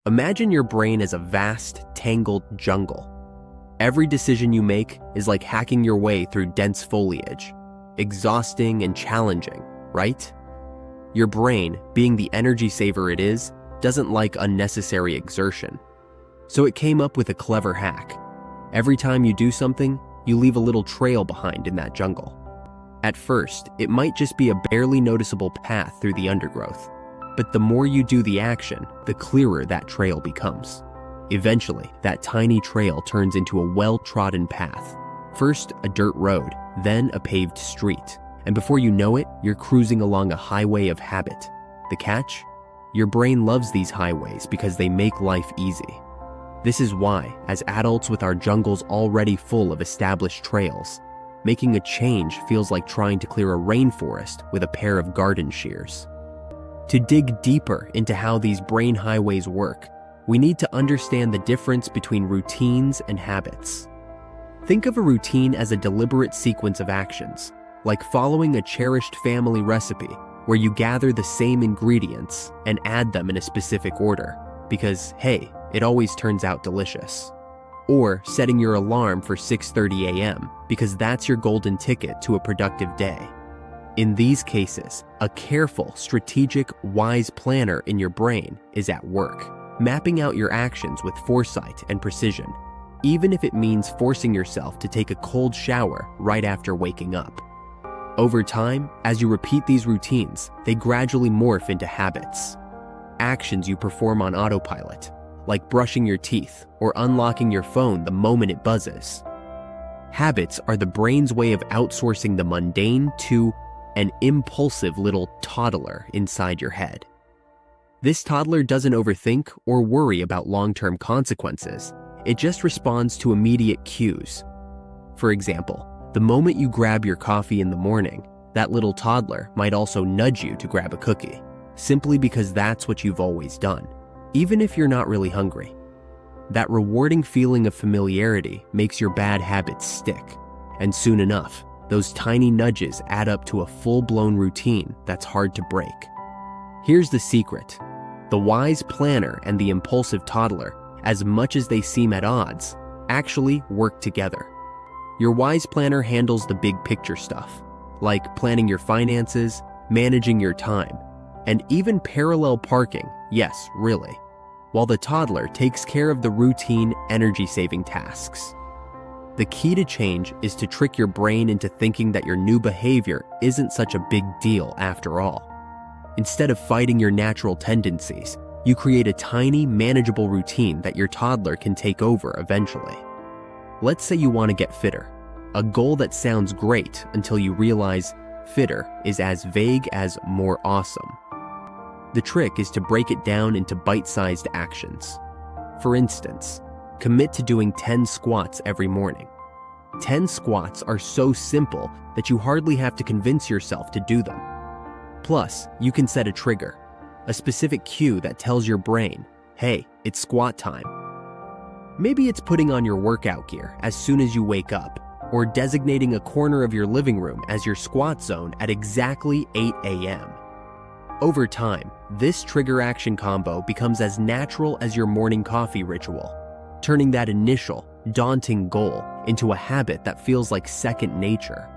Imagine your brain as a vast, tangled jungle. Every decision you make is like hacking your way through dense foliage. Exhausting and challenging, right? Your brain, being the energy saver it is, doesn't like unnecessary exertion. So it came up with a clever hack. Every time you do something, you leave a little trail behind in that jungle. At first, it might just be a barely noticeable path through the undergrowth. But the more you do the action, the clearer that trail becomes. Eventually, that tiny trail turns into a well-trodden path. First, a dirt road, then a paved street. And before you know it, you're cruising along a highway of habit. The catch? Your brain loves these highways because they make life easy. This is why, as adults with our jungles already full of established trails, making a change feels like trying to clear a rainforest with a pair of garden shears. To dig deeper into how these brain highways work, we need to understand the difference between routines and habits. Think of a routine as a deliberate sequence of actions, like following a cherished family recipe where you gather the same ingredients and add them in a specific order, because, hey, it always turns out delicious. Or setting your alarm for 6:30 a.m. because that's your golden ticket to a productive day. In these cases, a careful, strategic, wise planner in your brain is at work, mapping out your actions with foresight and precision, even if it means forcing yourself to take a cold shower right after waking up. Over time, as you repeat these routines, they gradually morph into habits. Actions you perform on autopilot, like brushing your teeth or unlocking your phone the moment it buzzes. Habits are the brain's way of outsourcing the mundane to an impulsive little toddler inside your head. This toddler doesn't overthink or worry about long-term consequences. It just responds to immediate cues. For example, the moment you grab your coffee in the morning, that little toddler might also nudge you to grab a cookie, simply because that's what you've always done, even if you're not really hungry. That rewarding feeling of familiarity makes your bad habits stick, and soon enough, those tiny nudges add up to a full-blown routine that's hard to break. Here's the secret. The wise planner and the impulsive toddler, as much as they seem at odds, actually work together. Your wise planner handles the big picture stuff, like planning your finances, managing your time, and even parallel parking, yes, really, while the toddler takes care of the routine, energy-saving tasks. The key to change is to trick your brain into thinking that your new behavior isn't such a big deal after all. Instead of fighting your natural tendencies, you create a tiny, manageable routine that your toddler can take over eventually. Let's say you want to get fitter, a goal that sounds great until you realize fitter is as vague as more awesome. The trick is to break it down into bite-sized actions. For instance, commit to doing 10 squats every morning. 10 squats are so simple that you hardly have to convince yourself to do them. Plus, you can set a trigger, a specific cue that tells your brain, hey, it's squat time. Maybe it's putting on your workout gear as soon as you wake up, or designating a corner of your living room as your squat zone at exactly 8 a.m. Over time, this trigger action combo becomes as natural as your morning coffee ritual, turning that initial, daunting goal into a habit that feels like second nature.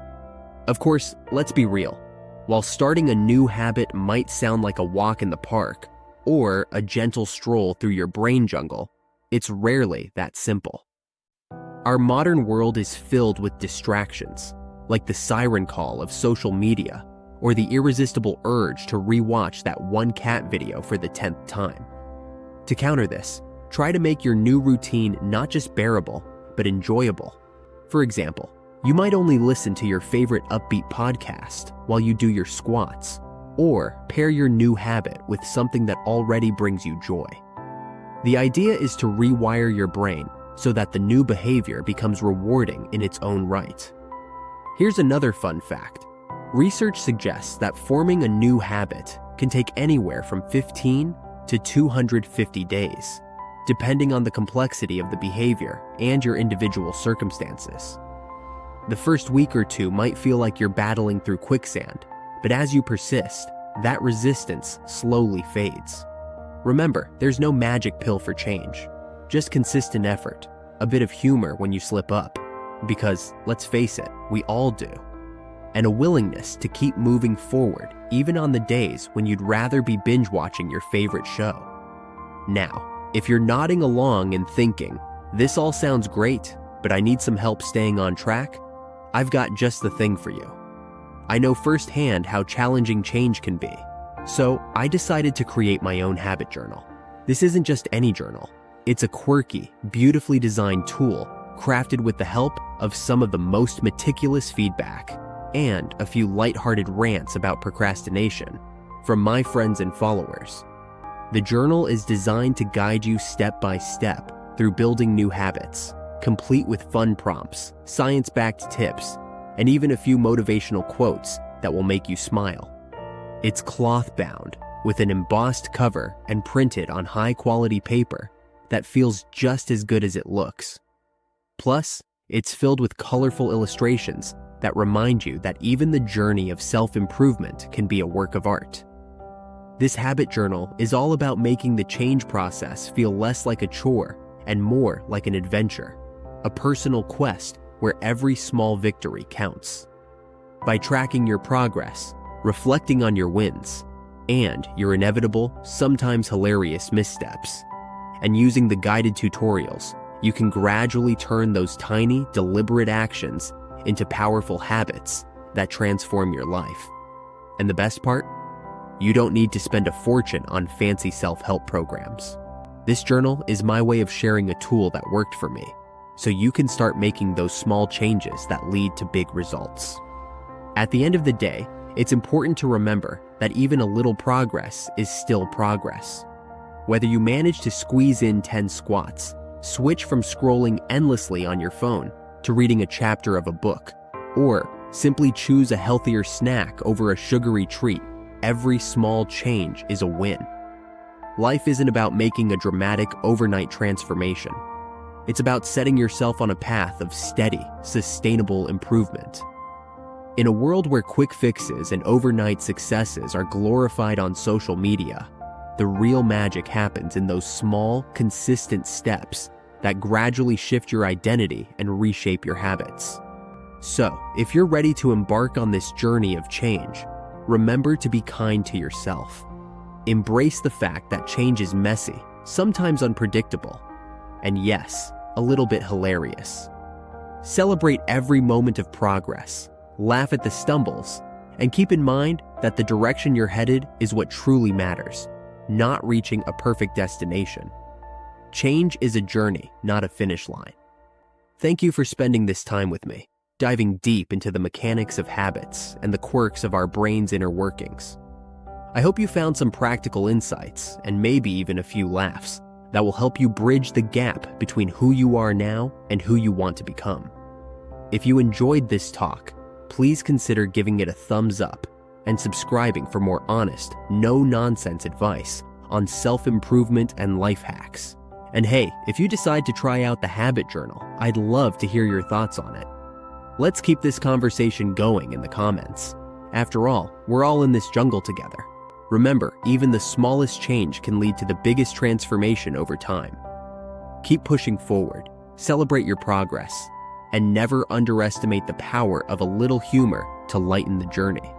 Of course, let's be real. While starting a new habit might sound like a walk in the park or a gentle stroll through your brain jungle, it's rarely that simple. Our modern world is filled with distractions, like the siren call of social media or the irresistible urge to rewatch that one cat video for the 10th time. To counter this, try to make your new routine not just bearable, but enjoyable. For example, you might only listen to your favorite upbeat podcast while you do your squats, or pair your new habit with something that already brings you joy. The idea is to rewire your brain so that the new behavior becomes rewarding in its own right. Here's another fun fact. Research suggests that forming a new habit can take anywhere from 15 to 250 days, depending on the complexity of the behavior and your individual circumstances. The first week or two might feel like you're battling through quicksand, but as you persist, that resistance slowly fades. Remember, there's no magic pill for change. Just consistent effort, a bit of humor when you slip up, because, let's face it, we all do, and a willingness to keep moving forward even on the days when you'd rather be binge-watching your favorite show. Now, if you're nodding along and thinking, this all sounds great, but I need some help staying on track, I've got just the thing for you. I know firsthand how challenging change can be, so I decided to create my own habit journal. This isn't just any journal. It's a quirky, beautifully designed tool crafted with the help of some of the most meticulous feedback and a few lighthearted rants about procrastination from my friends and followers. The journal is designed to guide you step by step through building new habits, complete with fun prompts, science-backed tips, and even a few motivational quotes that will make you smile. It's cloth-bound with an embossed cover and printed on high-quality paper that feels just as good as it looks. Plus, it's filled with colorful illustrations that remind you that even the journey of self-improvement can be a work of art. This habit journal is all about making the change process feel less like a chore and more like an adventure, a personal quest where every small victory counts. By tracking your progress, reflecting on your wins, and your inevitable, sometimes hilarious missteps, and using the guided tutorials, you can gradually turn those tiny, deliberate actions into powerful habits that transform your life. And the best part? You don't need to spend a fortune on fancy self-help programs. This journal is my way of sharing a tool that worked for me, so you can start making those small changes that lead to big results. At the end of the day, it's important to remember that even a little progress is still progress. Whether you manage to squeeze in 10 squats, switch from scrolling endlessly on your phone to reading a chapter of a book, or simply choose a healthier snack over a sugary treat, every small change is a win. Life isn't about making a dramatic overnight transformation. It's about setting yourself on a path of steady, sustainable improvement. In a world where quick fixes and overnight successes are glorified on social media, the real magic happens in those small, consistent steps that gradually shift your identity and reshape your habits. So, if you're ready to embark on this journey of change, remember to be kind to yourself. Embrace the fact that change is messy, sometimes unpredictable, and yes, a little bit hilarious. Celebrate every moment of progress, laugh at the stumbles, and keep in mind that the direction you're headed is what truly matters, not reaching a perfect destination. Change is a journey, not a finish line. Thank you for spending this time with me, diving deep into the mechanics of habits and the quirks of our brain's inner workings. I hope you found some practical insights and maybe even a few laughs that will help you bridge the gap between who you are now and who you want to become. If you enjoyed this talk, please consider giving it a thumbs up and subscribing for more honest, no-nonsense advice on self-improvement and life hacks. And hey, if you decide to try out the habit journal, I'd love to hear your thoughts on it. Let's keep this conversation going in the comments. After all, we're all in this jungle together. Remember, even the smallest change can lead to the biggest transformation over time. Keep pushing forward, celebrate your progress, and never underestimate the power of a little humor to lighten the journey.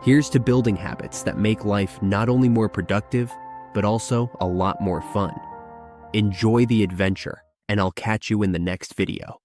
Here's to building habits that make life not only more productive, but also a lot more fun. Enjoy the adventure, and I'll catch you in the next video.